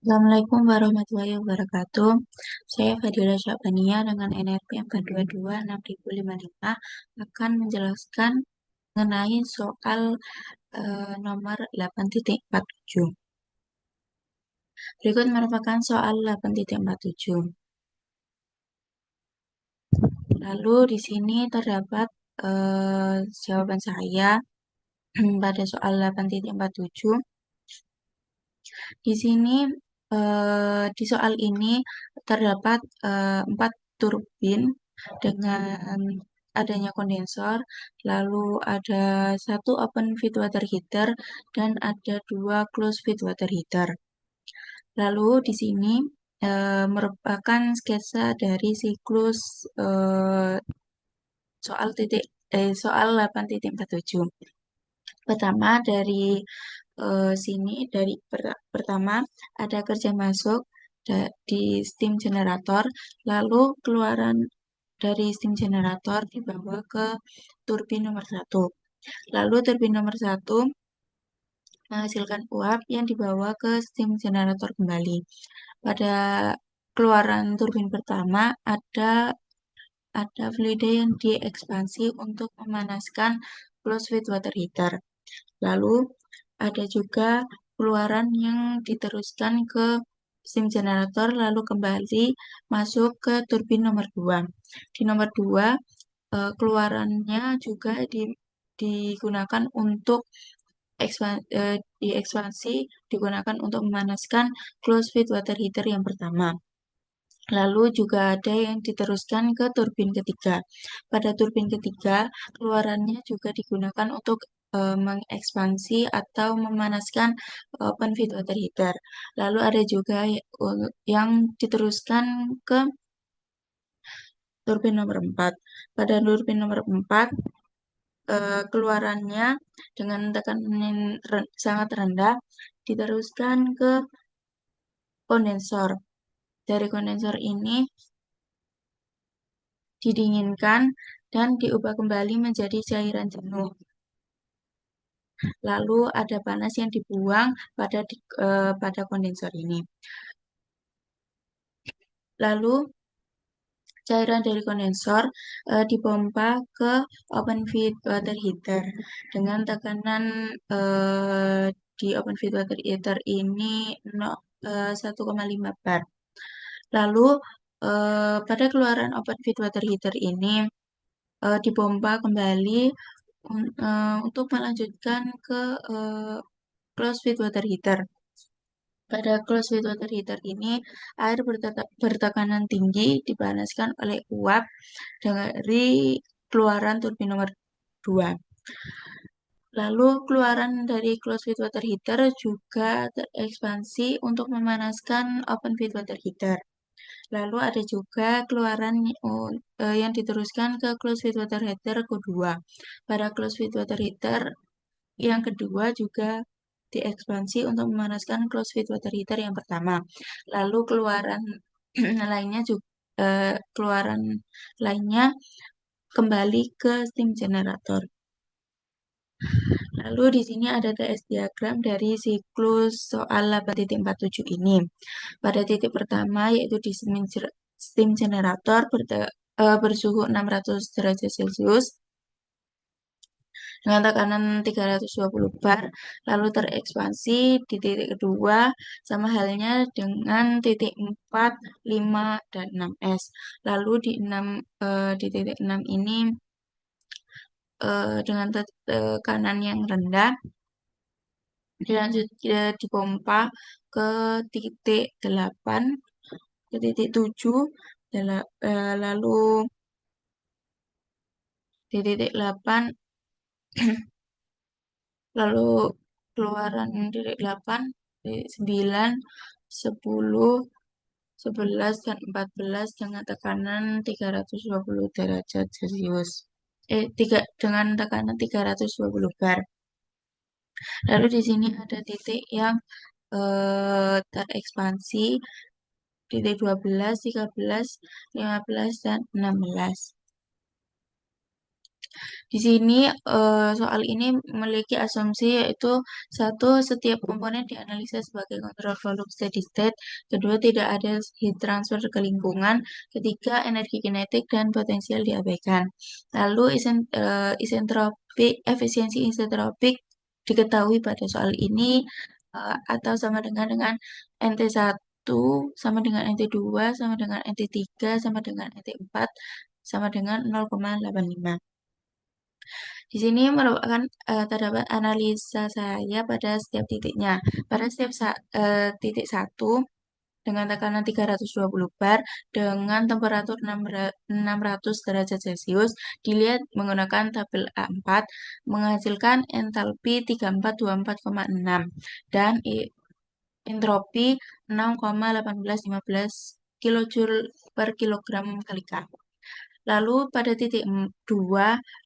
Assalamualaikum warahmatullahi wabarakatuh. Saya Fadila Syabania dengan NRP 4226055 akan menjelaskan mengenai soal nomor 8.47. Berikut merupakan soal 8.47. Lalu di sini terdapat jawaban saya pada soal 8.47. Di sini di soal ini terdapat 4 turbin dengan adanya kondensor, lalu ada satu open feed water heater dan ada 2 closed feed water heater. Lalu di sini merupakan sketsa dari siklus soal 8.47. Pertama dari sini pertama ada kerja masuk di steam generator, lalu keluaran dari steam generator dibawa ke turbin nomor 1. Lalu turbin nomor 1 menghasilkan uap yang dibawa ke steam generator kembali. Pada keluaran turbin pertama ada fluida yang diekspansi untuk memanaskan closed feed water heater. Lalu ada juga keluaran yang diteruskan ke steam generator lalu kembali masuk ke turbin nomor 2. Di nomor 2 keluarannya juga digunakan untuk diekspansi digunakan untuk memanaskan closed feed water heater yang pertama. Lalu juga ada yang diteruskan ke turbin ketiga. Pada turbin ketiga, keluarannya juga digunakan untuk mengekspansi atau memanaskan open feed water heater. Lalu ada juga yang diteruskan ke turbin nomor 4. Pada turbin nomor 4, keluarannya dengan tekanan sangat rendah diteruskan ke kondensor. Dari kondensor ini didinginkan dan diubah kembali menjadi cairan jenuh. Lalu ada panas yang dibuang pada kondensor ini. Lalu cairan dari kondensor dipompa ke open feed water heater dengan tekanan di open feed water heater ini 1,5 bar. Lalu pada keluaran open feed water heater ini dipompa kembali untuk melanjutkan ke closed feed water heater. Pada closed feed water heater ini, air bertekanan tinggi dipanaskan oleh uap dari keluaran turbin nomor 2. Lalu keluaran dari closed feed water heater juga terekspansi untuk memanaskan open feed water heater. Lalu ada juga keluaran yang diteruskan ke closed feed water heater kedua. Pada closed feed water heater yang kedua juga diekspansi untuk memanaskan closed feed water heater yang pertama. Lalu keluaran lainnya kembali ke steam generator. Lalu di sini ada TS diagram dari siklus soal 8.47 ini. Pada titik pertama yaitu di steam generator bersuhu 600 derajat Celcius dengan tekanan 320 bar, lalu terekspansi di titik kedua sama halnya dengan titik 4, 5, dan 6S. Lalu di titik 6 ini dengan tekanan yang rendah dilanjut dipompa ke titik 8, ke titik 7, lalu di titik 8 lalu keluaran titik 8, titik 9, 10, 11, dan 14 dengan tekanan 320 derajat Celcius. Dengan tekanan 320 bar. Lalu di sini ada titik yang terekspansi, titik 12, 13, 15, dan 16. Di sini soal ini memiliki asumsi yaitu satu, setiap komponen dianalisa sebagai kontrol volume steady state. Kedua, tidak ada heat transfer ke lingkungan. Ketiga, energi kinetik dan potensial diabaikan. Lalu isentropik, efisiensi isentropik diketahui pada soal ini atau sama dengan NT1 sama dengan NT2 sama dengan NT3 sama dengan NT4 sama dengan 0,85. Di sini merupakan terdapat analisa saya pada setiap titiknya. Pada setiap titik satu dengan tekanan 320 bar dengan temperatur 600 derajat Celcius dilihat menggunakan tabel A4 menghasilkan entalpi 3424,6 dan entropi 6,1815 kilojoule per kilogram kali K. Lalu pada titik 2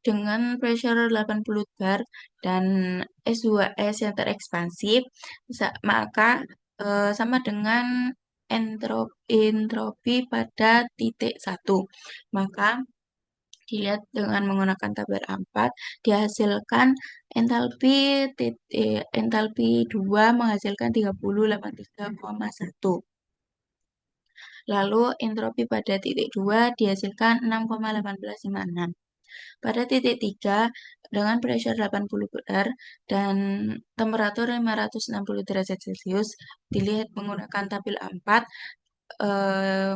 dengan pressure 80 bar dan S2S yang terekspansi, maka sama dengan entropi pada titik 1. Maka dilihat dengan menggunakan tabel A4, dihasilkan entalpi 2 menghasilkan 3083,1. Lalu entropi pada titik 2 dihasilkan 6,1856. Pada titik 3 dengan pressure 80 bar dan temperatur 560 derajat Celcius dilihat menggunakan tabel A4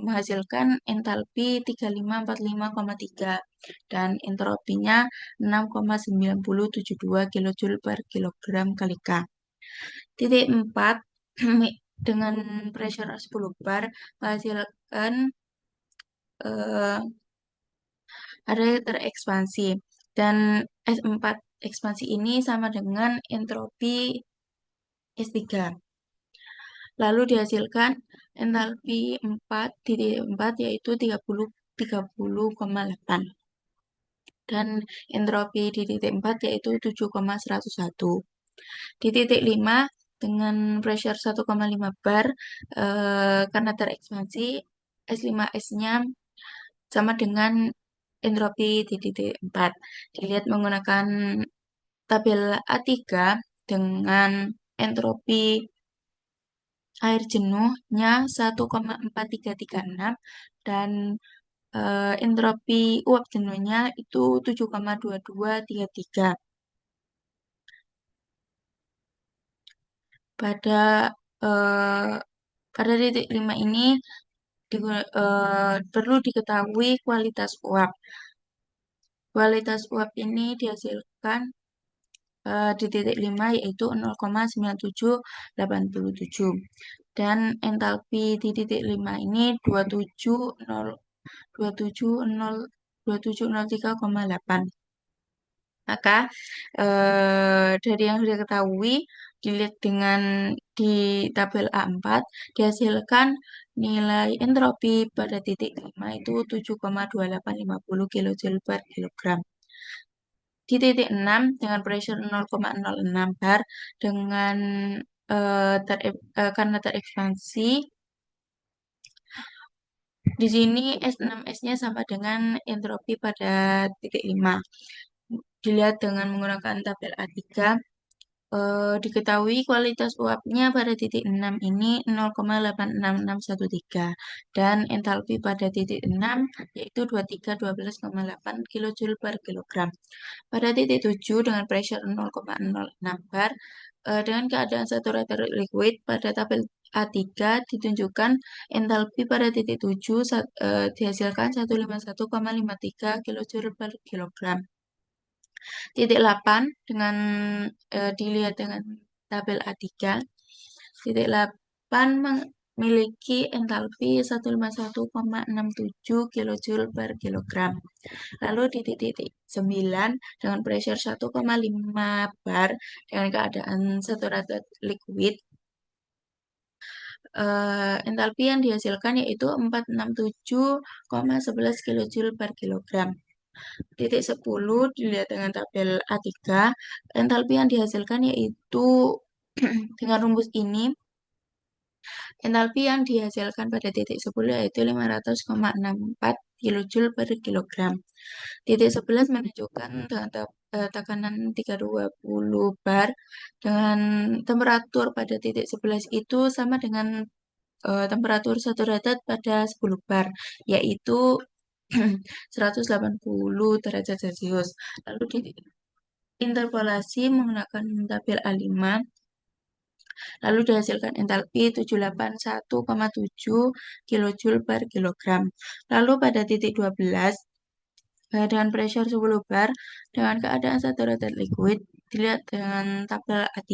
menghasilkan entalpi 3545,3 dan entropinya 6,9072 kilojoule per kilogram kali K. Titik 4 dengan pressure 10 bar menghasilkan eh, area terekspansi dan S4 ekspansi ini sama dengan entropi S3. Lalu dihasilkan entalpi 4 di titik 4 yaitu 30,8 dan entropi di titik 4 yaitu 7,101. Di titik 5 dengan pressure 1,5 bar karena terekspansi S5S-nya sama dengan entropi di titik 4. Dilihat menggunakan tabel A3 dengan entropi air jenuhnya 1,4336 dan entropi uap jenuhnya itu 7,2233. Pada eh, pada titik 5 ini perlu diketahui kualitas uap. Kualitas uap ini dihasilkan di titik 5 yaitu 0,9787 dan entalpi di titik 5 ini 2703,8. Maka dari yang sudah diketahui dilihat dengan di tabel A4 dihasilkan nilai entropi pada titik 5 itu 7,2850 kilojoule per kilogram. Di titik 6 dengan pressure 0,06 bar dengan karena terekspansi di sini S6S-nya sama dengan entropi pada titik 5. Dilihat dengan menggunakan tabel A3 diketahui kualitas uapnya pada titik 6 ini 0,86613 dan entalpi pada titik 6 yaitu 2312,8 kilojoule per kilogram. Pada titik 7 dengan pressure 0,06 bar dengan keadaan saturated liquid pada tabel A3 ditunjukkan entalpi pada titik 7 dihasilkan 151,53 kilojoule per kilogram. Titik 8 dengan dilihat dengan tabel A3. Titik 8 memiliki entalpi 151,67 kilojoule per kilogram. Lalu di titik 9 dengan pressure 1,5 bar dengan keadaan saturated liquid entalpi yang dihasilkan yaitu 467,11 kilojoule per kilogram. Titik 10 dilihat dengan tabel A3, entalpi yang dihasilkan yaitu dengan rumus ini, entalpi yang dihasilkan pada titik 10 yaitu 500,64 kilojoule per kilogram. Titik 11 menunjukkan dengan tekanan 320 bar dengan temperatur pada titik 11 itu sama dengan temperatur saturated pada 10 bar, yaitu 180 derajat Celcius. Lalu diinterpolasi menggunakan tabel A5, lalu dihasilkan entalpi 781,7 kilojoule per kilogram. Lalu pada titik 12, dengan pressure 10 bar, dengan keadaan saturated liquid, dilihat dengan tabel A3,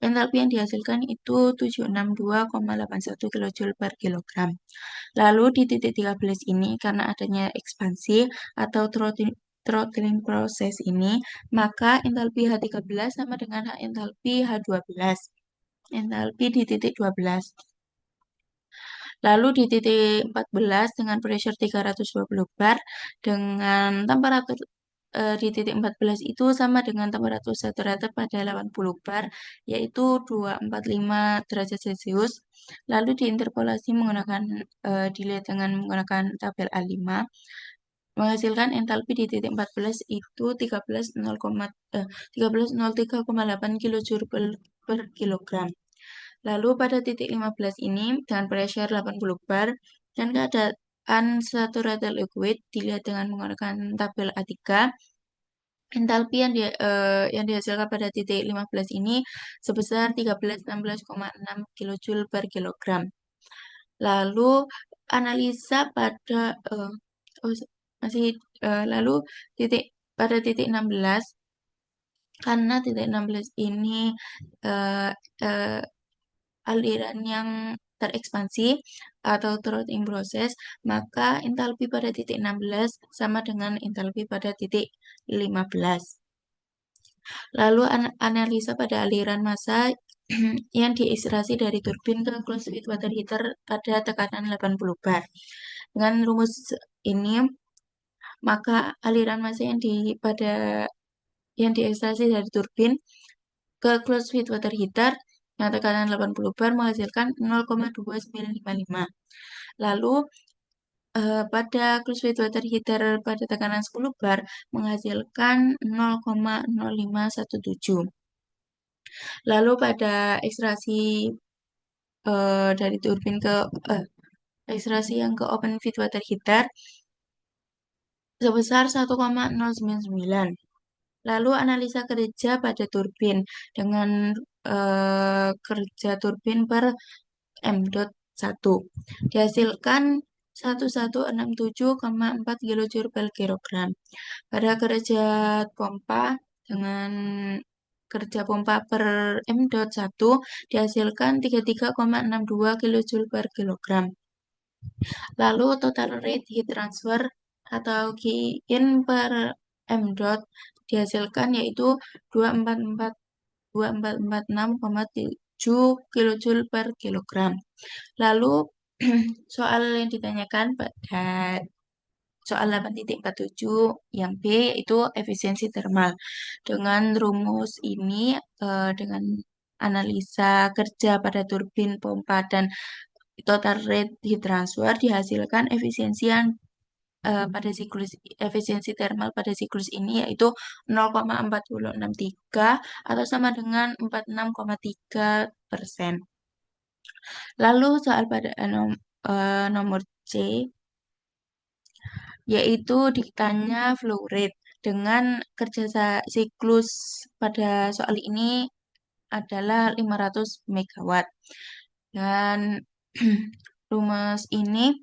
entalpi yang dihasilkan itu 762,81 kilojoule per kilogram. Lalu di titik 13 ini, karena adanya ekspansi atau throttling proses ini, maka entalpi H13 sama dengan entalpi H12. Entalpi di titik 12. Lalu di titik 14 dengan pressure 320 bar dengan temperatur di titik 14 itu sama dengan temperatur saturated pada 80 bar, yaitu 245 derajat Celcius. Lalu diinterpolasi dilihat dengan menggunakan tabel A5, menghasilkan entalpi di titik 14 itu 1303,8 kilojoule per kilogram. Lalu pada titik 15 ini dengan pressure 80 bar dan keadaan saturated liquid dilihat dengan menggunakan tabel A3, entalpi yang dihasilkan pada titik 15 ini sebesar 1316,6 kilojoule per kilogram. Lalu analisa pada oh, masih lalu pada titik 16, karena titik 16 ini uh, uh, aliran yang terekspansi atau throttling proses, maka entalpi pada titik 16 sama dengan entalpi pada titik 15. Lalu analisa pada aliran massa yang diekstraksi dari turbin ke closed with water heater pada tekanan 80 bar. Dengan rumus ini, maka aliran massa yang diekstraksi dari turbin ke closed with water heater yang tekanan 80 bar menghasilkan 0,2955. Lalu pada closed with water heater pada tekanan 10 bar menghasilkan 0,0517. Lalu pada ekstraksi dari turbin ke ekstraksi yang ke open feed water heater sebesar 1,099. Lalu analisa kerja pada turbin dengan kerja turbin per M.1 dihasilkan 1167,4 kilojoule per kilogram. Pada kerja pompa dengan kerja pompa per M.1 dihasilkan 33,62 kilojoule per kilogram. Lalu total rate heat transfer atau Qin per M dot dihasilkan yaitu 2446,7 kilojoule per kilogram. Lalu soal yang ditanyakan pada soal 8.47 yang B yaitu efisiensi termal. Dengan rumus ini, dengan analisa kerja pada turbin pompa dan total rate heat transfer dihasilkan efisiensi termal pada siklus ini yaitu 0,4063 atau sama dengan 46,3%. Lalu soal pada nomor C yaitu ditanya flow rate dengan kerja siklus pada soal ini adalah 500 megawatt. Dan rumus ini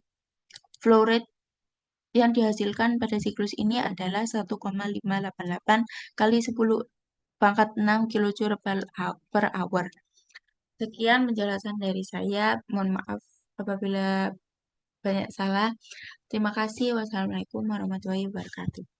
flow rate yang dihasilkan pada siklus ini adalah 1,588 kali 10 pangkat 6 kilojoule per hour. Sekian penjelasan dari saya. Mohon maaf apabila banyak salah. Terima kasih. Wassalamualaikum warahmatullahi wabarakatuh.